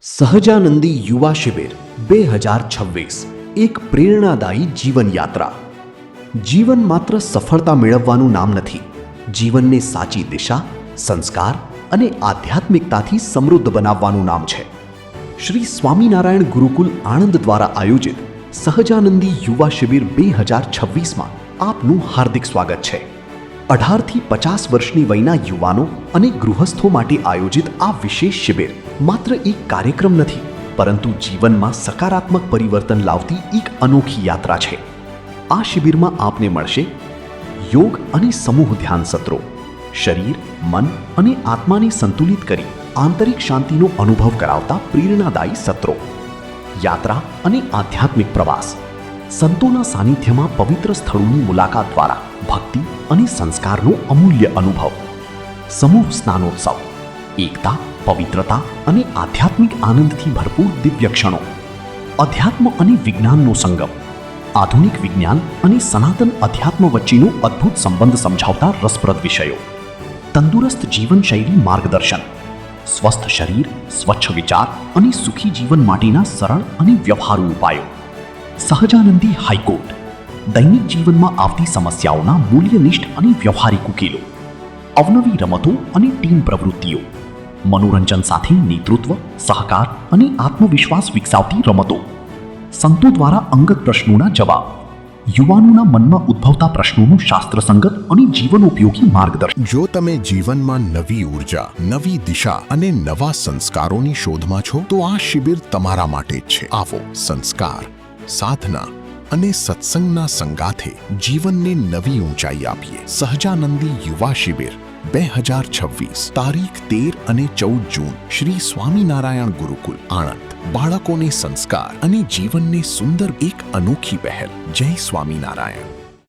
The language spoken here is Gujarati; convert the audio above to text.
સહજાનંદી યુવા શિબિર 2026 એક પ્રેરણાદાયી જીવન યાત્રા. જીવન માત્ર સફળતા મેળવવાનું નામ નથી. જીવનને સાચી દિશા, સંસ્કાર અને આધ્યાત્મિકતાથી સમૃદ્ધ બનાવવાનું નામ છે. શ્રી સ્વામિનારાયણ ગુરુકુલ આણંદ દ્વારા આયોજિત સહજાનંદી યુવા શિબિર 2026માં આપનું હાર્દિક સ્વાગત છે. 18થી 50 વર્ષની વયના યુવાનો અને ગૃહસ્થો માટે આયોજિત આ વિશેષ શિબિર માત્ર એક કાર્યક્રમ નથી, પરંતુ જીવનમાં સકારાત્મક પરિવર્તન લાવતી એક અનોખી યાત્રા છે. આ શિબિરમાં આપને મળશે યોગ અને સમૂહ ધ્યાન સત્રો, શરીર, મન અને આત્માને સંતુલિત કરી આંતરિક શાંતિનો અનુભવ કરાવતા પ્રેરણાદાયી સત્રો, યાત્રા અને આધ્યાત્મિક પ્રવાસ, સંતોના સાનિધ્યમાં પવિત્ર સ્થળોની મુલાકાત દ્વારા ભક્તિ અને સંસ્કારનો અમૂલ્ય અનુભવ, સમૂહ સ્નાનોત્સવ, એકતા, પવિત્રતા અને આધ્યાત્મિક આનંદથી ભરપૂર દિવ્ય ક્ષણો, અધ્યાત્મ અને વિજ્ઞાનનો સંગમ, આધુનિક વિજ્ઞાન અને સનાતન અધ્યાત્મ વચ્ચેનો અદ્ભુત સંબંધ સમજાવતા રસપ્રદ વિષયો, તંદુરસ્ત જીવનશૈલી માર્ગદર્શન, સ્વસ્થ શરીર, સ્વચ્છ વિચાર અને સુખી જીવન માટેના સરળ અને વ્યવહારુ ઉપાયો, સહજાનંદી હાઈકોર્ટ, દૈનિક જીવનમાં આવતી સમસ્યાઓના મૂલ્યનિષ્ઠ અને વ્યવહારિક ઉકેલો, અવનવી રમતો અને ટીમ પ્રવૃત્તિઓ, મનોરંજન સાથે નેતૃત્વ, સહકાર અને આત્મવિશ્વાસ વિકસાવતી રમતો, સંતો દ્વારા અંગત પ્રશ્નોના જવાબ, યુવાનોના મનમાં ઉદ્ભવતા પ્રશ્નોનું શાસ્ત્રસંગત અને જીવનોપયોગી માર્ગદર્શન. જો તમે જીવનમાં નવી ઉર્જા, નવી દિશા અને નવા સંસ્કારોની શોધમાં છો, તો આ શિબિર તમારા માટે જ છે. આવો સંસ્કાર, સાધના અને સત્સંગના સંગાથે જીવનને નવી ઊંચાઈ આપીએ. સહજાનંદી યુવા શિબિર 2026 તારીખ 13 અને 14 જૂન, શ્રી સ્વામિનારાયણ ગુરુકુલ આણંદ. બાળકોને સંસ્કાર અને જીવનને સુંદર એક અનોખી પહેલ. જય સ્વામિનારાયણ.